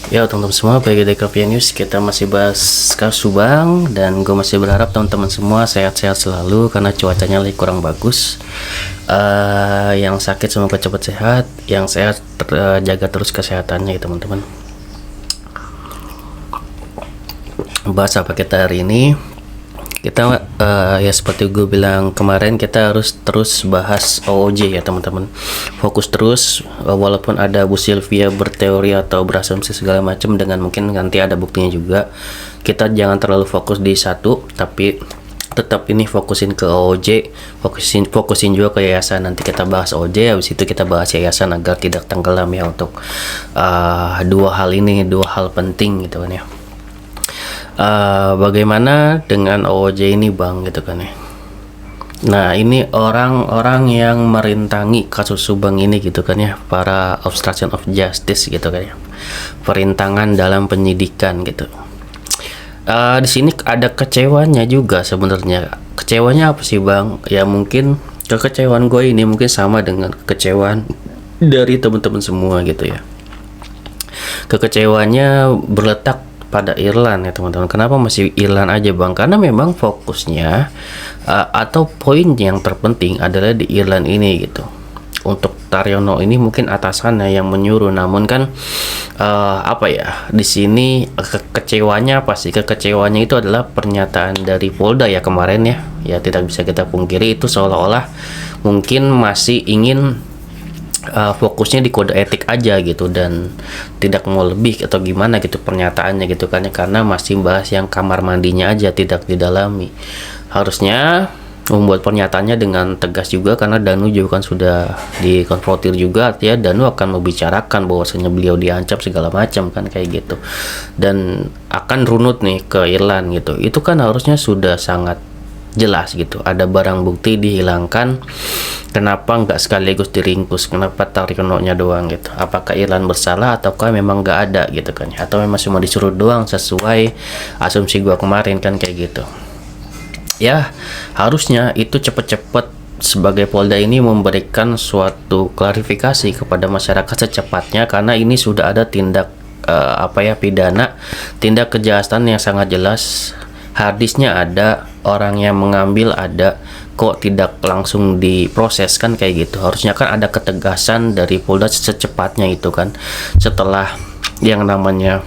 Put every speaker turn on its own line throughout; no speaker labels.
Ya teman-teman semua, bagi di Kopia News kita masih bahas kasus Subang, dan gue masih berharap teman-teman semua sehat-sehat selalu karena cuacanya lagi kurang bagus. Yang sakit semoga cepat sehat, yang sehat jaga terus kesehatannya ya teman-teman. Bahas apa kita hari ini? Kita ya seperti gue bilang kemarin, kita harus terus bahas OOJ ya teman-teman. Fokus terus, walaupun ada Bu Sylvia berteori atau berasumsi segala macam, dengan mungkin nanti ada buktinya juga. Kita jangan terlalu fokus di satu, tapi tetap ini fokusin ke OOJ, fokusin juga ke yayasan. Nanti kita bahas OOJ, habis itu kita bahas yayasan agar tidak tenggelam ya, untuk dua hal ini, dua hal penting gitu kan ya. Bagaimana dengan OOJ ini bang gitu kan ya. Nah ini orang-orang yang merintangi kasus Subang ini gitu kan ya, para obstruction of justice gitu kan ya, perintangan dalam penyidikan gitu. Di sini ada kecewanya juga sebenarnya. Kecewanya apa sih bang? Ya mungkin kekecewaan gue ini mungkin sama dengan kekecewaan dari teman-teman semua gitu ya. Kekecewaannya berletak pada Irlan ya teman-teman. Kenapa masih Irlan aja bang? Karena memang fokusnya atau poin yang terpenting adalah di Irlan ini gitu. Untuk Taryono ini mungkin atasannya yang menyuruh, namun kan apa ya, di sini kekecewanya apa sih? Kekecewanya itu adalah pernyataan dari Polda ya kemarin ya. Ya tidak bisa kita pungkiri, itu seolah-olah mungkin masih ingin fokusnya di kode etik aja gitu, dan tidak mau lebih atau gimana gitu pernyataannya gitu kan ya, karena masih bahas yang kamar mandinya aja, tidak didalami. Harusnya membuat pernyataannya dengan tegas juga, karena Danu juga kan sudah dikonfrontir juga ya. Danu akan membicarakan bahwasanya beliau diancam segala macam kan kayak gitu, dan akan runut nih ke Irlan gitu. Itu kan harusnya sudah sangat jelas gitu. Ada barang bukti dihilangkan, kenapa nggak sekaligus diringkus? Kenapa Taryono-nya doang gitu? Apakah Irlan bersalah ataukah memang nggak ada gitu kan? Atau memang cuma disuruh doang sesuai asumsi gua kemarin kan kayak gitu. Ya harusnya itu cepet-cepet sebagai Polda ini memberikan suatu klarifikasi kepada masyarakat secepatnya, karena ini sudah ada tindak pidana, tindak kejahatan yang sangat jelas. Harddisknya ada, orang yang mengambil ada, kok tidak langsung diproses kan kayak gitu. Harusnya kan ada ketegasan dari Polda secepatnya itu kan, setelah yang namanya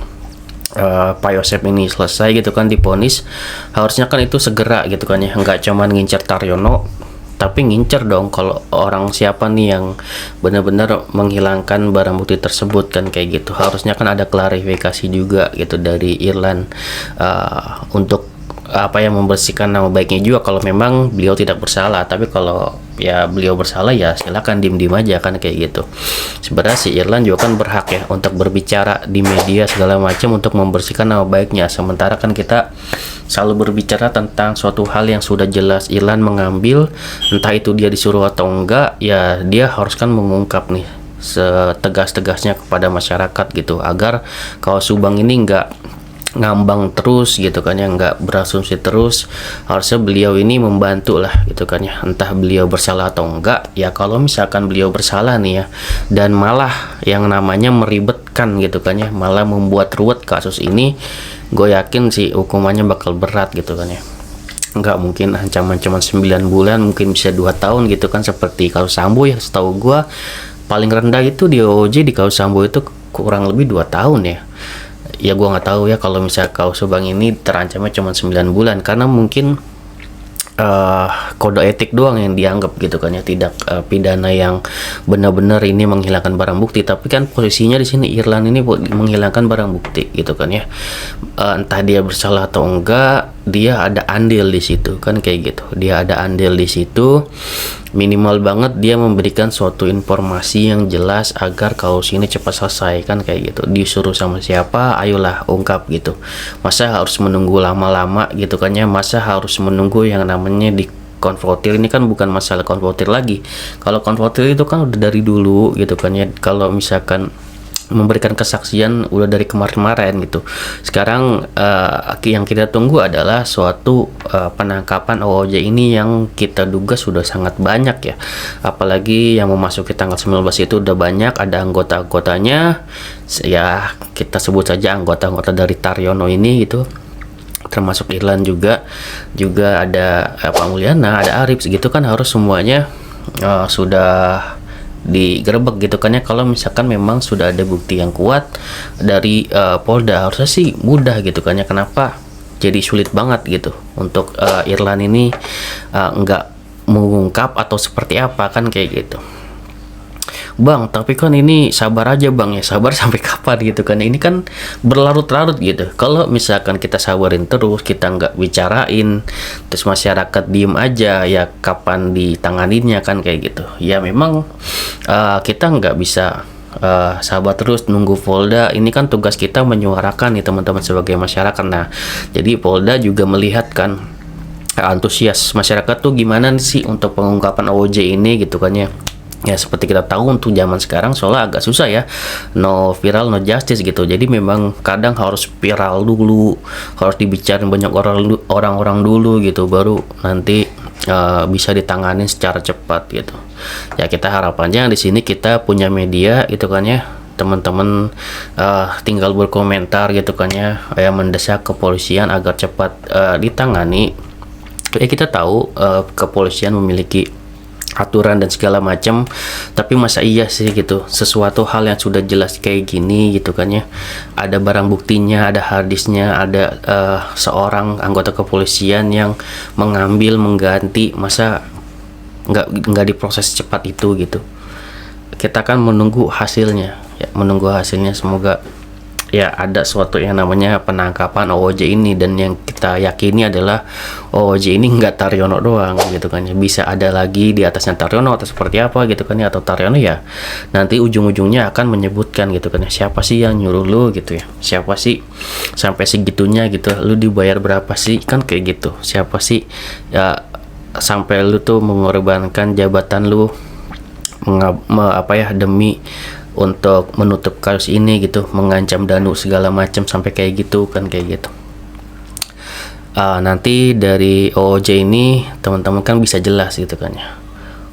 Pak Yosep ini selesai gitu kan, diponis. Harusnya kan itu segera gitu kan ya, nggak cuman ngincer Taryono, tapi ngincer dong kalau orang siapa nih yang benar-benar menghilangkan barang bukti tersebut kan kayak gitu. Harusnya kan ada klarifikasi juga gitu dari Irlan untuk membersihkan nama baiknya juga, kalau memang beliau tidak bersalah. Tapi kalau ya beliau bersalah ya silakan diem aja kan kayak gitu. Sebenarnya si Irlan juga kan berhak ya untuk berbicara di media segala macam untuk membersihkan nama baiknya. Sementara kan kita selalu berbicara tentang suatu hal yang sudah jelas Irlan mengambil, entah itu dia disuruh atau enggak, ya dia harus kan mengungkap nih setegas-tegasnya kepada masyarakat gitu, agar kalau Subang ini enggak ngambang terus gitu kan ya, nggak berasumsi terus. Harusnya beliau ini membantu lah gitu kan ya, entah beliau bersalah atau enggak. Ya kalau misalkan beliau bersalah nih ya, dan malah yang namanya meribetkan gitu kan ya, malah membuat ruwet kasus ini, gue yakin sih hukumannya bakal berat gitu kan ya. Nggak mungkin ancaman cuma 9 bulan, mungkin bisa 2 tahun gitu kan, seperti kasus Sambo ya. Setahu gue paling rendah itu di OOJ di kasus Sambo itu kurang lebih 2 tahun ya. Ya gue nggak tahu ya kalau misalnya kasus Subang ini terancamnya cuma 9 bulan, karena mungkin kode etik doang yang dianggap gitu kan ya, tidak pidana yang benar-benar ini menghilangkan barang bukti. Tapi kan posisinya di sini Irlan ini menghilangkan barang bukti gitu kan ya. Entah dia bersalah atau enggak, dia ada andil di situ kan kayak gitu. Dia ada andil di situ, minimal banget dia memberikan suatu informasi yang jelas agar kasus ini cepat selesai kan kayak gitu. Disuruh sama siapa, ayolah ungkap gitu. Masa harus menunggu lama-lama gitu kan ya? Masa harus menunggu yang namanya dikonfrontir? Ini kan bukan masalah konfrontir lagi. Kalau konfrontir itu kan udah dari dulu gitu kan ya. Kalau misalkan memberikan kesaksian udah dari kemarin-kemarin gitu. Sekarang yang kita tunggu adalah suatu penangkapan OOJ ini yang kita duga sudah sangat banyak ya. Apalagi yang memasuki tanggal 19 itu udah banyak, ada anggota-anggotanya. Ya, kita sebut saja anggota-anggota dari Taryono ini gitu. Termasuk Irlan juga ada Pak Mulyana, ada Arif segitu kan harus semuanya sudah digerebek gitu kan ya. Kalau misalkan memang sudah ada bukti yang kuat dari Polda, harusnya sih mudah gitu kan ya. Kenapa jadi sulit banget gitu untuk Irlan ini nggak mengungkap atau seperti apa kan kayak gitu. Bang, tapi kan ini sabar aja bang ya, sabar sampai kapan gitu kan, ini kan berlarut-larut gitu. Kalau misalkan kita sabarin terus, kita nggak bicarain, terus masyarakat diem aja, ya kapan ditanganinya kan kayak gitu. Ya memang kita nggak bisa sabar terus nunggu Polda. Ini kan tugas kita menyuarakan nih teman-teman sebagai masyarakat. Nah, jadi Polda juga melihat kan antusias masyarakat tuh gimana sih untuk pengungkapan OOJ ini gitu kan ya. Ya seperti kita tahu untuk zaman sekarang soalnya agak susah ya, no viral no justice gitu. Jadi memang kadang harus viral dulu, harus dibicarain banyak orang dulu gitu, baru nanti bisa ditanganin secara cepat gitu. Ya kita harapannya di sini kita punya media gitu kan ya, teman-teman tinggal berkomentar gitu kan ya, mendesak kepolisian agar cepat ditangani. Ya kita tahu kepolisian memiliki aturan dan segala macam, tapi masa iya sih gitu sesuatu hal yang sudah jelas kayak gini gitu kan ya, ada barang buktinya, ada harddisknya, ada seorang anggota kepolisian yang mengambil mengganti, masa nggak diproses cepat itu gitu. Kita kan menunggu hasilnya ya, semoga ya ada suatu yang namanya penangkapan OOJ ini, dan yang kita yakini adalah OOJ ini nggak Taryono doang gitu kan ya, bisa ada lagi di atasnya Taryono atau seperti apa gitu kan ya, atau Taryono ya nanti ujung-ujungnya akan menyebutkan gitu kan ya, siapa sih yang nyuruh lu gitu ya, siapa sih sampai segitunya gitu, lu dibayar berapa sih kan kayak gitu, siapa sih ya sampai lu tuh mengorbankan jabatan lu demi untuk menutup kasus ini gitu, mengancam Danu segala macam sampai kayak gitu kan kayak gitu. Nanti dari OOJ ini teman-teman kan bisa jelas gitu kan ya.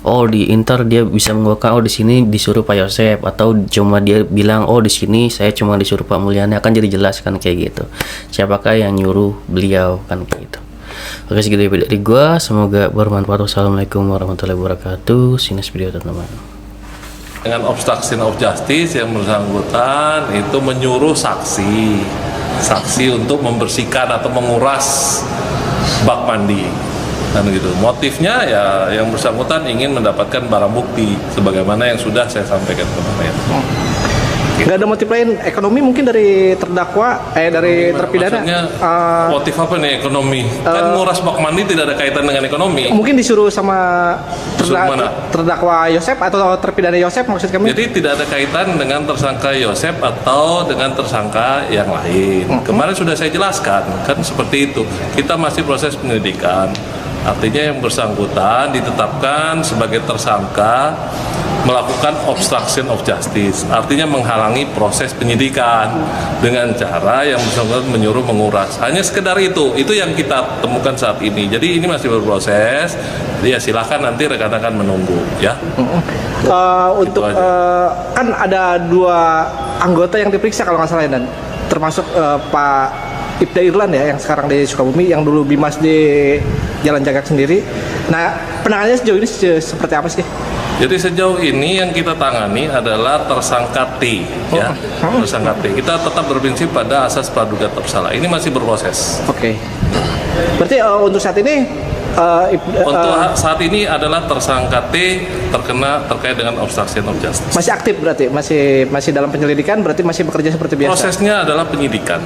Oh di Inter dia bisa menguatkan, oh di sini disuruh Pak Yosep, atau cuma dia bilang oh di sini saya cuma disuruh Pak Mulyana, kan jadi jelas kan kayak gitu. Siapakah yang nyuruh beliau kan kayak gitu. Oke segitu dari gua, semoga bermanfaat. Wassalamualaikum warahmatullahi wabarakatuh. Sinas video teman-teman.
Dengan obstruction of justice yang bersangkutan itu menyuruh saksi untuk membersihkan atau menguras bak mandi dan gitu. Motifnya ya yang bersangkutan ingin mendapatkan barang bukti sebagaimana yang sudah saya sampaikan kemarin.
Nggak ada motif lain, ekonomi mungkin dari terdakwa, dari terpidana.
Maksudnya motif apa nih ekonomi? Kan nguras bak mandi tidak ada kaitan dengan ekonomi.
Mungkin disuruh sama terdakwa Yosep atau terpidana Yosep maksud kami.
Jadi tidak ada kaitan dengan tersangka Yosep atau dengan tersangka yang lain. Kemarin sudah saya jelaskan kan seperti itu. Kita masih proses penyelidikan. Artinya yang bersangkutan ditetapkan sebagai tersangka melakukan obstruction of justice, artinya menghalangi proses penyidikan dengan cara yang bersangkutan menyuruh menguras. Hanya sekedar itu yang kita temukan saat ini. Jadi ini masih berproses. Jadi ya silakan nanti rekan-rekan menunggu ya.
Untuk kan ada 2 anggota yang diperiksa kalau nggak salah dan termasuk Pak Ibda Irlan ya yang sekarang di Sukabumi, yang dulu Bimas di Jalan Jagak sendiri. Nah penanganannya sejauh ini seperti apa sih?
Jadi sejauh ini yang kita tangani adalah tersangka T, ya, tersangka T. Kita tetap berprinsip pada asas praduga tak bersalah. Ini masih berproses.
Oke. Berarti untuk saat ini
untuk saat ini adalah tersangka T terkait dengan obstruction of justice.
Masih aktif berarti, masih dalam penyelidikan, berarti masih bekerja seperti biasa.
Prosesnya adalah penyidikan.